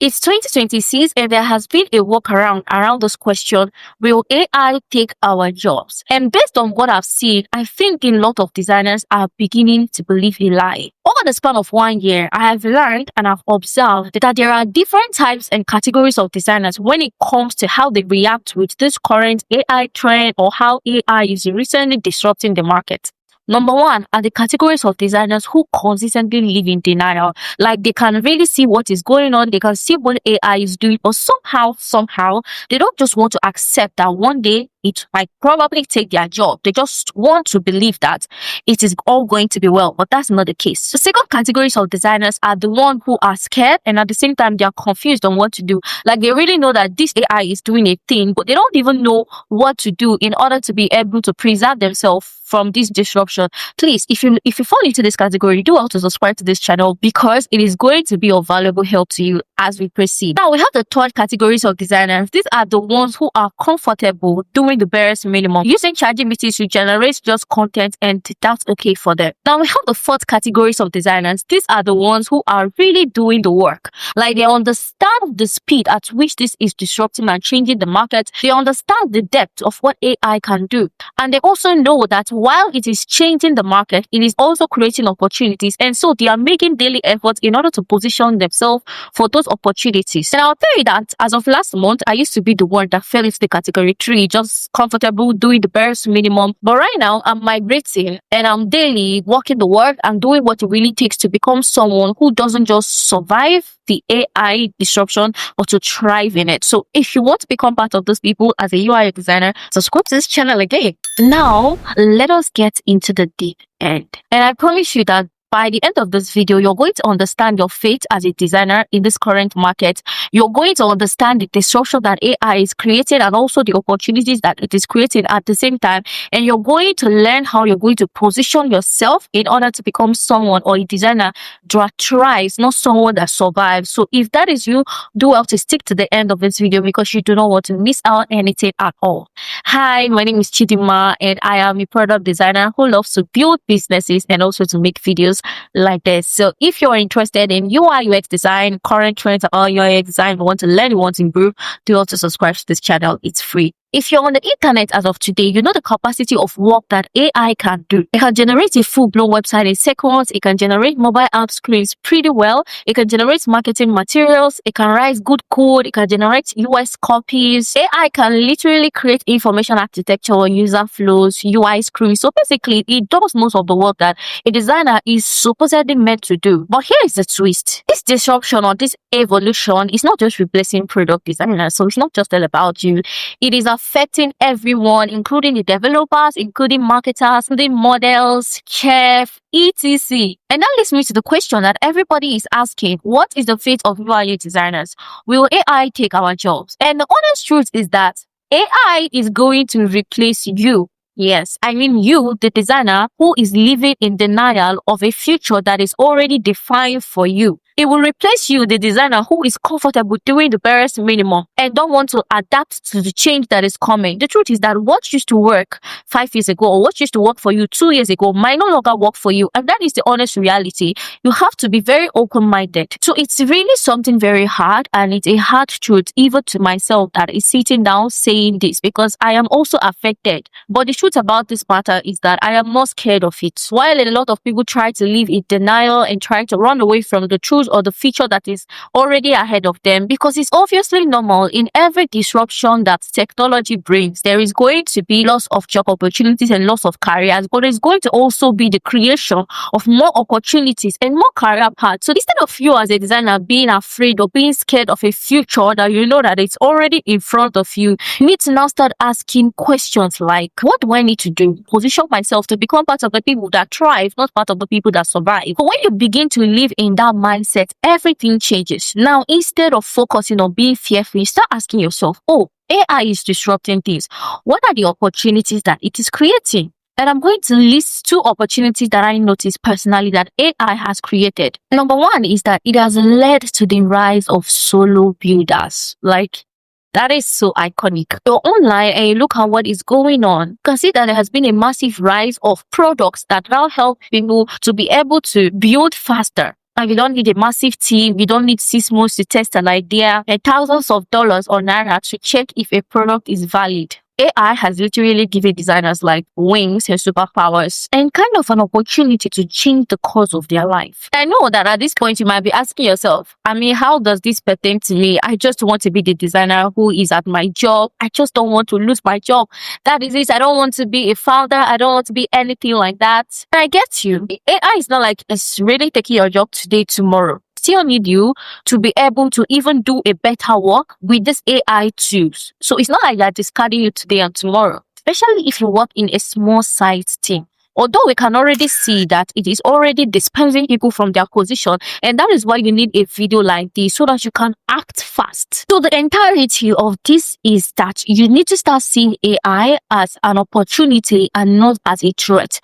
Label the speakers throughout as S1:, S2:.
S1: It's 2026 and there has been a workaround around this question, will AI take our jobs? And based on what I've seen, I think a lot of designers are beginning to believe a lie. Over the span of 1 year, I have learned and I've observed that there are different types and categories of designers when it comes to how they react with this current AI trend or how AI is recently disrupting the market. Number one are the categories of designers who consistently live in denial. Like they can really see what is going on, they can see what AI is doing, but somehow, they don't just want to accept that one day it might probably take their job. They just want to believe that it is all going to be well, but that's not the case. The second categories of designers are the ones who are scared and at the same time they are confused on what to do. Like they really know that this AI is doing a thing, but they don't even know what to do in order to be able to preserve themselves from this disruption. Please, if you fall into this category, do also subscribe to this channel because it is going to be of valuable help to you as we proceed. Now we have the third categories of designers. These are the ones who are comfortable doing the barest minimum, using ChatGPT to generate just content, and that's okay for them. Now we have the fourth categories of designers. These are the ones who are really doing the work. Like they understand the speed at which this is disrupting and changing the market. They understand the depth of what AI can do. And they also know that while it is changing the market, it is also creating opportunities. And so they are making daily efforts in order to position themselves for those opportunities. And I'll tell you that as of last month, I used to be the one that fell into the category 3, just comfortable doing the barest minimum. But right now, I'm migrating and I'm daily working the work and doing what it really takes to become someone who doesn't just survive the AI disruption, but to thrive in it. So if you want to become part of those people as a UI designer, subscribe to this channel again. Now, let us get into the deep end. And I promise you that by the end of this video, you're going to understand your fate as a designer in this current market. You're going to understand the disruption that AI is creating and also the opportunities that it is creating at the same time. And you're going to learn how you're going to position yourself in order to become someone or a designer that thrives, not someone that survives. So if that is you, do well to stick to the end of this video because you do not want to miss out anything at all. Hi, my name is Chidima and I am a product designer who loves to build businesses and also to make videos like this. So if you're interested in UI UX design, current trends or UI design, you want to learn, you want to improve, do also subscribe to this channel. It's free. If you're on the internet as of today, you know the capacity of work that AI can do. It can generate a full-blown website in seconds. It can generate mobile app screens pretty well. It can generate marketing materials. It can write good code. It can generate US copies. AI can literally create information architecture, user flows, UI screens. So basically, it does most of the work that a designer is supposedly meant to do. But here is the twist. This disruption or this evolution is not just replacing product designers. So it's not just all about you. It is affecting everyone, including the developers, including marketers, including models, chef, etc. And that leads me to the question that everybody is asking, what is the fate of UI designers? Will AI take our jobs? And the honest truth is that AI is going to replace you. Yes, I mean you, the designer, who is living in denial of a future that is already defined for you. It will replace you, the designer who is comfortable doing the barest minimum and don't want to adapt to the change that is coming. The truth is that what used to work 5 years ago or what used to work for you 2 years ago might no longer work for you. And that is the honest reality. You have to be very open-minded. So it's really something very hard, and it's a hard truth even to myself that is sitting down saying this because I am also affected. But the truth about this matter is that I am not scared of it. While a lot of people try to live in denial and try to run away from the truth or the feature that is already ahead of them, because it's obviously normal in every disruption that technology brings. There is going to be loss of job opportunities and loss of careers, but there's going to also be the creation of more opportunities and more career paths. So instead of you as a designer being afraid or being scared of a future that you know that it's already in front of you, you need to now start asking questions like, what do I need to do? Position myself to become part of the people that thrive, not part of the people that survive. But when you begin to live in that mindset, everything changes. Now, instead of focusing on being fearful, you start asking yourself, oh, AI is disrupting things. What are the opportunities that it is creating? And I'm going to list 2 opportunities that I noticed personally that AI has created. Number one is that it has led to the rise of solo builders. Like, that is so iconic. You're online and you look at what is going on. You can see that there has been a massive rise of products that now help people to be able to build faster. And you don't need a massive team. You don't need 6 months to test an idea and thousands of dollars or naira to check if a product is valid. AI has literally given designers like wings and superpowers and kind of an opportunity to change the course of their life. I know that at this point you might be asking yourself, how does this pertain to me? I just want to be the designer who is at my job. I just don't want to lose my job. That is it. I don't want to be a founder. I don't want to be anything like that. And I get you. AI is not like it's really taking your job today, tomorrow. Still need you to be able to even do a better work with this AI tools. So it's not like they're discarding you today and tomorrow, especially if you work in a small size team. Although we can already see that it is already dispensing people from their position, and that is why you need a video like this so that you can act fast. So the entirety of this is that you need to start seeing AI as an opportunity and not as a threat.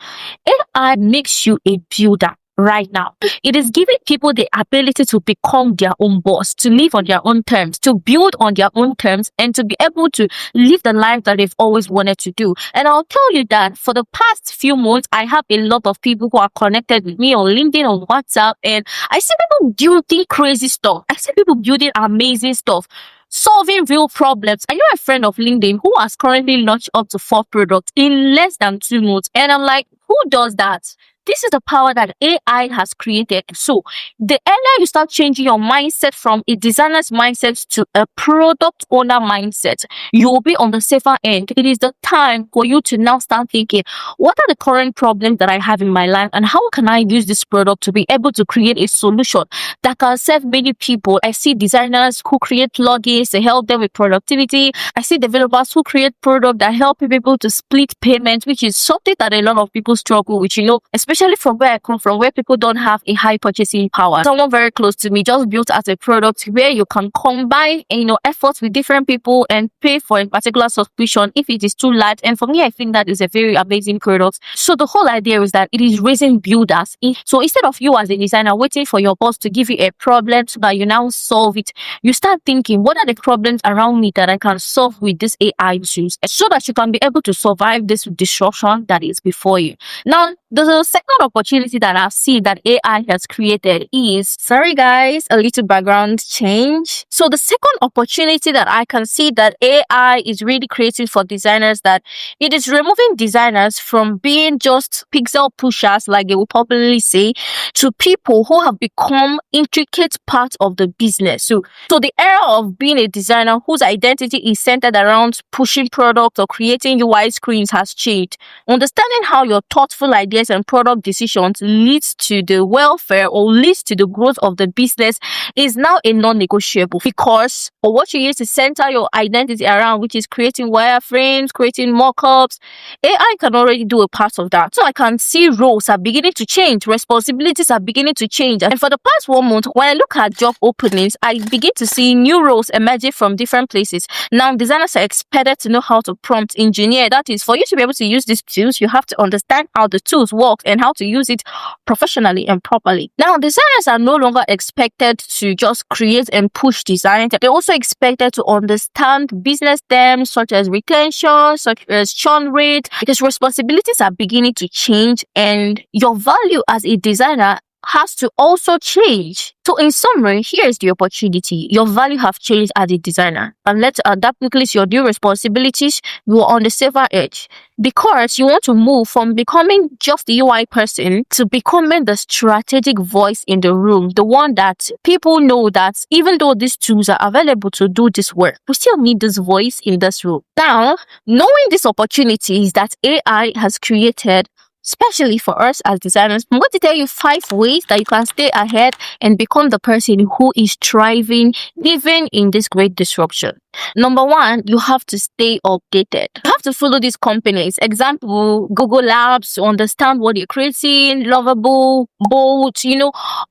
S1: AI makes you a builder. Right now, it is giving people the ability to become their own boss, to live on their own terms, to build on their own terms, and to be able to live the life that they've always wanted to do. And I'll tell you that for the past few months, I have a lot of people who are connected with me on LinkedIn, on WhatsApp, and I see people building crazy stuff. I see people building amazing stuff, solving real problems. I know a friend of LinkedIn who has currently launched up to 4 products in less than 2 months. And I'm like, who does that? This is the power that AI has created. So the earlier you start changing your mindset from a designer's mindset to a product owner mindset, you will be on the safer end. It is the time for you to now start thinking, what are the current problems that I have in my life and how can I use this product to be able to create a solution that can serve many people? I see designers who create plugins to help them with productivity. I see developers who create products that help people to split payments, which is something that a lot of people struggle with, especially from where I come from, where people don't have a high purchasing power. Someone very close to me just built out a product where you can combine, efforts with different people and pay for a particular subscription if it is too large. And for me, I think that is a very amazing product. So the whole idea is that it is raising builders. So instead of you as a designer waiting for your boss to give you a problem so that you now solve it, you start thinking, what are the problems around me that I can solve with this AI tools so that you can be able to survive this disruption that is before you. Now, the second opportunity that I've seen that AI has created is, sorry guys, a little background change. So the second opportunity that I can see that AI is really creating for designers, that it is removing designers from being just pixel pushers, like they will popularly say, to people who have become intricate parts of the business. So the era of being a designer whose identity is centered around pushing products or creating UI screens has changed. Understanding how your thoughtful ideas and product decisions leads to the welfare or leads to the growth of the business is now a non-negotiable, because for what you use to center your identity around, which is creating wireframes, creating mock-ups, AI can already do a part of that. So I can see roles are beginning to change, responsibilities are beginning to change. And for the past 1 month, when I look at job openings, I begin to see new roles emerging from different places. Now, designers are expected to know how to prompt engineer. That is, for you to be able to use these tools, you have to understand how the tools work and how to use it professionally and properly. Now, designers are no longer expected to just create and push design. They're also expected to understand business terms such as retention, such as churn rate, because responsibilities are beginning to change and your value as a designer has to also change. So in summary, here's the opportunity. Your value have changed as a designer, and let's adapt quickly to your new responsibilities. You are on the safer edge because you want to move from becoming just the UI person to becoming the strategic voice in the room, the one that people know that even though these tools are available to do this work, we still need this voice in this room. Now, knowing these opportunities that AI has created, especially for us as designers, I'm going to tell you 5 ways that you can stay ahead and become the person who is thriving even in this great disruption. Number 1, you have to stay updated. You have to follow these companies. Example, Google Labs, to understand what they're creating, Lovable, Bolt,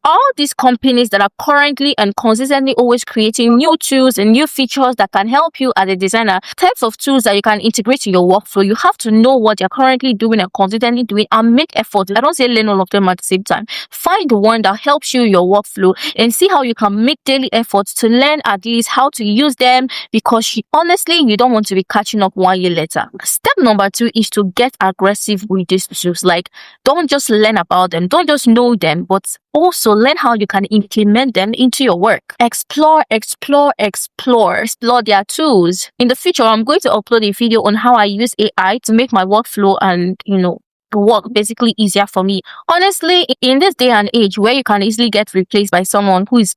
S1: all these companies that are currently and consistently always creating new tools and new features that can help you as a designer, types of tools that you can integrate in your workflow. You have to know what you're currently doing and consistently doing and make effort. I don't say learn all of them at the same time. Find the one that helps you in your workflow and see how you can make daily efforts to learn at least how to use them, because honestly, you don't want to be catching up 1 year later. Step number 2 is to get aggressive with these tools. Like, don't just learn about them, don't just know them, but also learn how you can implement them into your work. Explore their tools. In the future, I'm going to upload a video on how I use AI to make my workflow and, work basically easier for me. Honestly, in this day and age where you can easily get replaced by someone who is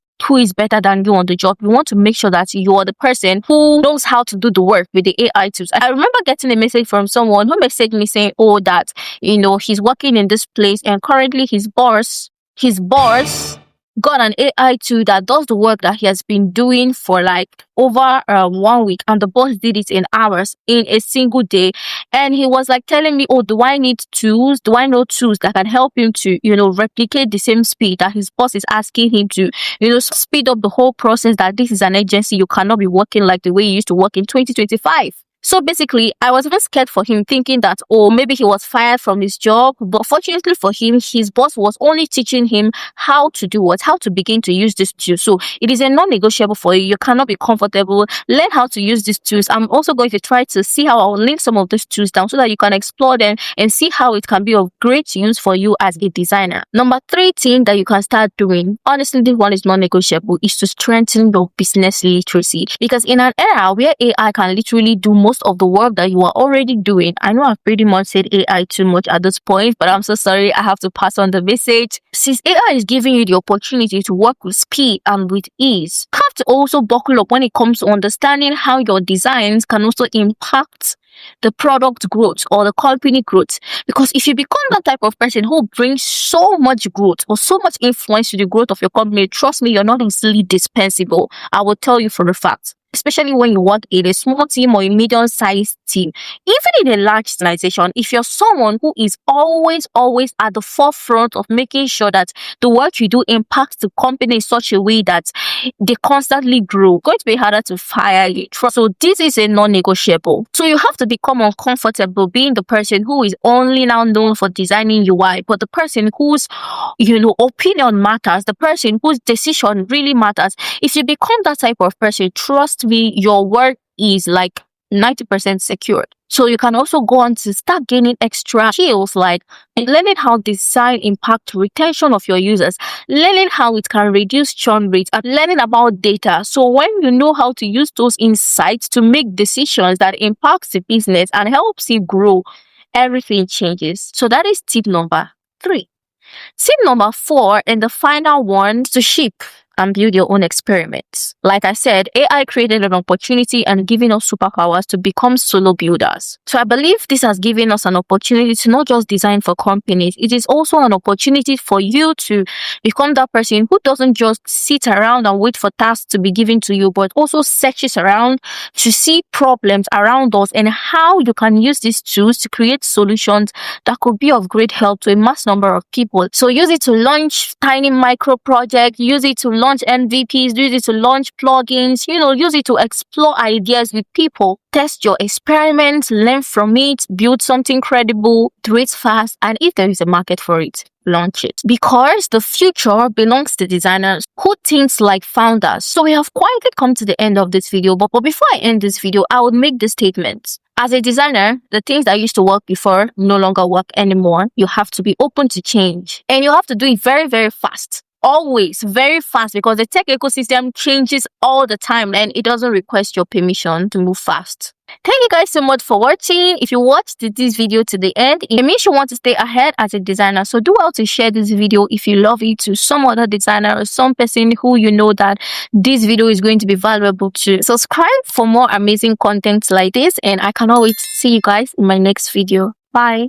S1: better than you on the job, you want to make sure that you are the person who knows how to do the work with the AI tools. I remember getting a message from someone who messaged me saying, oh, that, he's working in this place and currently his boss got an AI tool that does the work that he has been doing for like over 1 week, and the boss did it in hours in a single day. And he was like telling me, oh, do I need tools? Do I know tools that can help him to, replicate the same speed that his boss is asking him to, speed up the whole process, that this is an agency, you cannot be working like the way you used to work in 2025. So basically, I was even scared for him, thinking that, oh, maybe he was fired from his job. But fortunately for him, his boss was only teaching him how to do what, how to begin to use this tool. So it is a non-negotiable for you. You cannot be comfortable. Learn how to use these tools. I'm also going to try to see how I'll link some of these tools down so that you can explore them and see how it can be of great use for you as a designer. Number 3 thing that you can start doing, honestly, this one is non-negotiable, is to strengthen your business literacy. Because in an era where AI can literally do most of the work that you are already doing, I know I've pretty much said AI too much at this point, but I'm so sorry, I have to pass on the message. Since AI is giving you the opportunity to work with speed and with ease, you have to also buckle up when it comes to understanding how your designs can also impact the product growth or the company growth. Because if you become that type of person who brings so much growth or so much influence to the growth of your company, trust me, you're not easily dispensable. I will tell you for a fact. Especially when you work in a small team or a medium-sized team. Even in a large organization, if you're someone who is always at the forefront of making sure that the work you do impacts the company in such a way that they constantly grow, it's going to be harder to fire you. So this is a non-negotiable. So you have to become uncomfortable being the person who is only now known for designing UI, but the person whose, opinion matters, the person whose decision really matters. If you become that type of person, trust me, your work is like 90% secured. So you can also go on to start gaining extra skills like learning how design impact retention of your users, learning how it can reduce churn rates, and learning about data. So when you know how to use those insights to make decisions that impacts the business and helps you grow, everything changes. So that is tip number 3. Tip number 4 and the final one is to ship and build your own experiments. Like I said, AI created an opportunity and giving us superpowers to become solo builders. So I believe this has given us an opportunity to not just design for companies. It is also an opportunity for you to become that person who doesn't just sit around and wait for tasks to be given to you, but also searches around to see problems around us and how you can use these tools to create solutions that could be of great help to a mass number of people. So use it to launch tiny micro projects, use it to launch MVPs, use it to launch plugins, use it to explore ideas with people, test your experiments, learn from it, build something credible, do it fast, and if there is a market for it, launch it. Because the future belongs to designers who think like founders. So we have quietly come to the end of this video, but before I end this video, I would make this statement. As a designer, the things that used to work before no longer work anymore. You have to be open to change, and you have to do it very, very fast. Always very fast, because the tech ecosystem changes all the time and it doesn't request your permission to move fast. Thank you guys so much for watching. If you watched this video to the end, it means you want to stay ahead as a designer. So do well to share this video if you love it to some other designer or some person who you know that this video is going to be valuable to. Subscribe for more amazing content like this, and I cannot wait to see you guys in my next video. Bye.